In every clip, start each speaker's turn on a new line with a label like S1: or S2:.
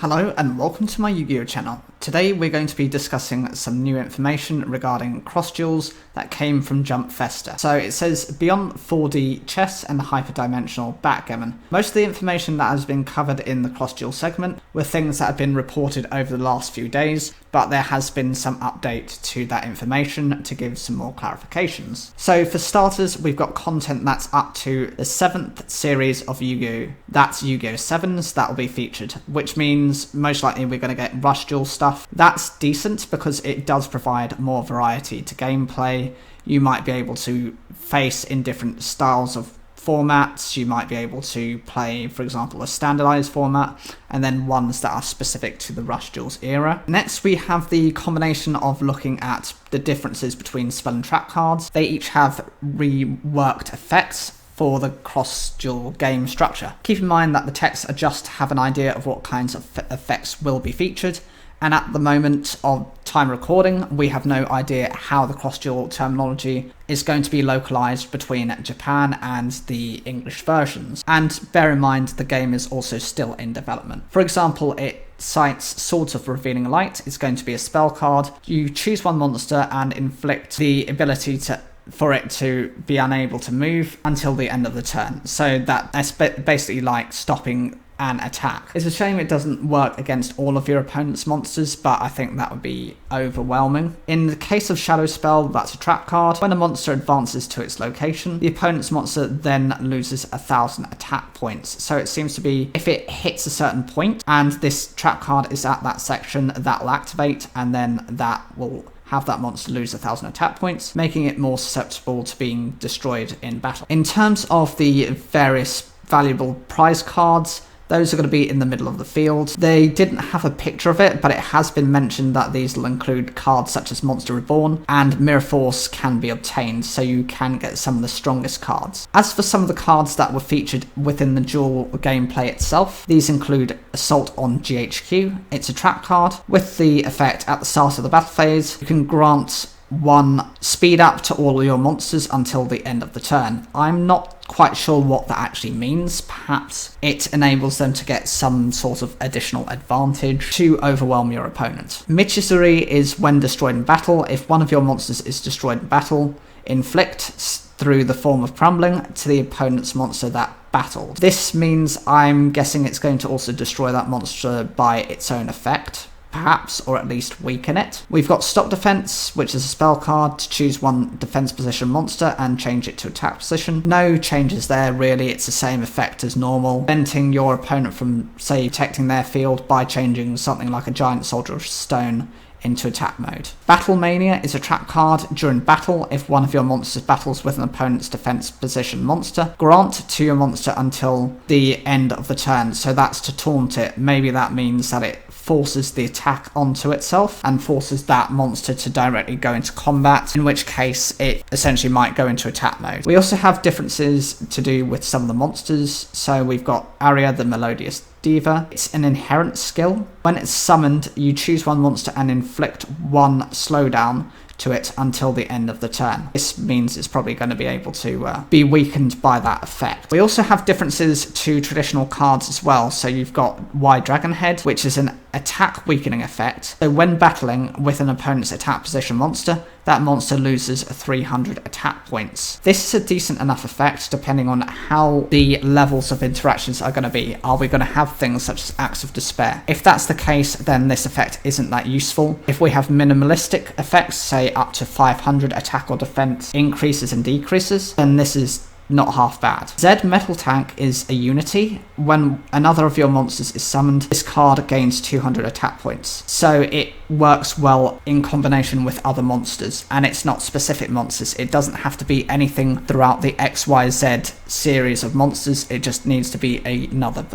S1: Hello and welcome to my Yu-Gi-Oh channel. Today we're going to be discussing some new information regarding cross duels that came from Jump Festa. So it says beyond 4D chess and hyperdimensional backgammon. Most of the information that has been covered in the cross duel segment were things that have been reported over the last few days, but there has been some update to that information to give some more clarifications. So for starters, we've got content that's up to the 7th series of Yu-Gi-Oh! That's Yu-Gi-Oh! 7s that will be featured, which means most likely we're going to get rush duel stuff. That's decent because it does provide more variety to gameplay. You might be able to face in different styles of formats. You might be able to play, for example, a standardized format, and then ones that are specific to the Rush Duels era. Next, we have the combination of looking at the differences between spell and trap cards. They each have reworked effects for the cross-duel game structure. Keep in mind that the texts are just to have an idea of what kinds of effects will be featured, and at the moment of time recording, we have no idea how the cross-duel terminology is going to be localized between Japan and the English versions. And bear in mind, the game is also still in development. For example, it cites Swords of Revealing Light. It's going to be a spell card. You choose one monster and inflict the ability for it to be unable to move until the end of the turn. So that's basically like stopping an attack. It's a shame it doesn't work against all of your opponent's monsters, but I think that would be overwhelming. In the case of Shadow Spell, that's a trap card. When a monster advances to its location, the opponent's monster then loses 1,000 attack points. So it seems to be, if it hits a certain point and this trap card is at that section, that will activate, and then that will have that monster lose 1,000 attack points, making it more susceptible to being destroyed in battle. In terms of the various valuable prize cards, those are going to be in the middle of the field. They didn't have a picture of it, but it has been mentioned that these will include cards such as Monster Reborn, and Mirror Force can be obtained, so you can get some of the strongest cards. As for some of the cards that were featured within the duel gameplay itself, these include Assault on GHQ. It's a trap card. With the effect at the start of the battle phase, you can grant 1 speed up to all your monsters until the end of the turn. I'm not quite sure what that actually means. Perhaps it enables them to get some sort of additional advantage to overwhelm your opponent. Michizuri is when destroyed in battle. If one of your monsters is destroyed in battle, inflict through the form of crumbling to the opponent's monster that battled. This means I'm guessing it's going to also destroy that monster by its own effect, perhaps, or at least weaken it. We've got Stop Defense, which is a spell card to choose one defense position monster and change it to attack position. No changes there really, it's the same effect as normal, preventing your opponent from, say, protecting their field by changing something like a Giant Soldier of Stone into attack mode. Battle Mania is a trap card. During battle, if one of your monsters battles with an opponent's defense position monster, grant to your monster until the end of the turn. So that's to taunt it. Maybe that means that it forces the attack onto itself and forces that monster to directly go into combat, in which case it essentially might go into attack mode. We also have differences to do with some of the monsters. So we've got Aria, the Melodious Diva. It's an inherent skill. When it's summoned, you choose one monster and inflict 1 slowdown to it until the end of the turn. This means it's probably going to be able to be weakened by that effect. We also have differences to traditional cards as well. So you've got Y Dragon Head, which is an attack weakening effect. So when battling with an opponent's attack position monster, that monster loses 300 attack points. This is a decent enough effect depending on how the levels of interactions are going to be. Are we going to have things such as Acts of Despair? If that's the case, then this effect isn't that useful. If we have minimalistic effects, say up to 500 attack or defense increases and decreases, then this is not half bad. Zed Metal Tank is a unity. When another of your monsters is summoned, this card gains 200 attack points. So it works well in combination with other monsters, and it's not specific monsters. It doesn't have to be anything throughout the XYZ series of monsters. It just needs to be another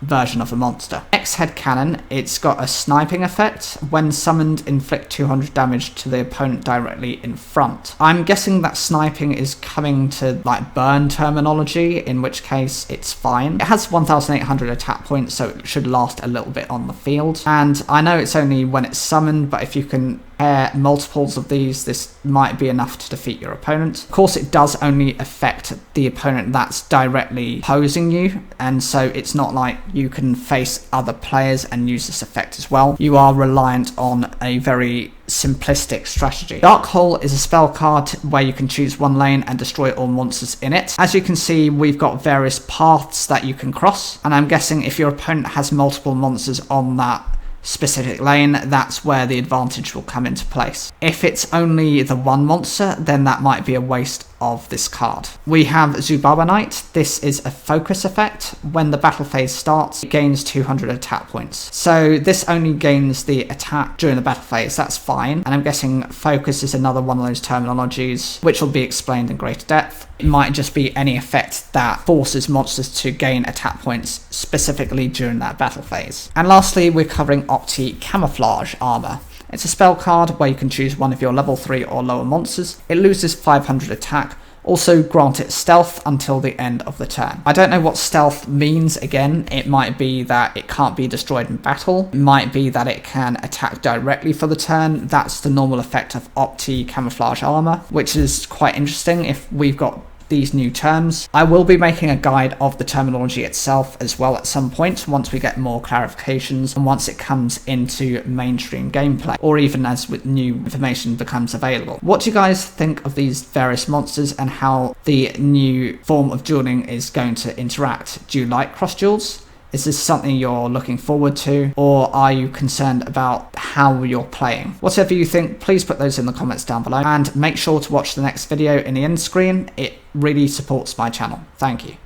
S1: version of a monster. X-Head Cannon, it's got a sniping effect. When summoned, inflict 200 damage to the opponent directly in front. I'm guessing that sniping is coming to like burn learn terminology, in which case it's fine. It has 1,800 attack points, so it should last a little bit on the field. And I know it's only when it's summoned, but if you can pair multiples of these, this might be enough to defeat your opponent. Of course, it does only affect the opponent that's directly posing you, and so it's not like you can face other players and use this effect as well. You are reliant on a very simplistic strategy. Dark Hole is a spell card where you can choose one lane and destroy all monsters in it. As you can see, we've got various paths that you can cross, and I'm guessing if your opponent has multiple monsters on that specific lane, that's where the advantage will come into place. If it's only the one monster, then that might be a waste of this card. We have Zubaba Knight. This is a focus effect. When the battle phase starts, it gains 200 attack points. So this only gains the attack during the battle phase. That's fine. And I'm guessing focus is another one of those terminologies which will be explained in greater depth. It might just be any effect that forces monsters to gain attack points specifically during that battle phase. And lastly, we're covering Opti Camouflage Armor. It's a spell card where you can choose one of your level 3 or lower monsters. It loses 500 attack. Also grant it stealth until the end of the turn. I don't know what stealth means. Again, it might be that it can't be destroyed in battle. It might be that it can attack directly for the turn. That's the normal effect of Opti Camouflage Armor, which is quite interesting if we've got these new terms. I will be making a guide of the terminology itself as well at some point once we get more clarifications and once it comes into mainstream gameplay, or even as with new information becomes available. What do you guys think of these various monsters and how the new form of dueling is going to interact? Do you like cross duels? Is this something you're looking forward to, or are you concerned about how you're playing? Whatever you think, please put those in the comments down below, and make sure to watch the next video in the end screen. It really supports my channel. Thank you.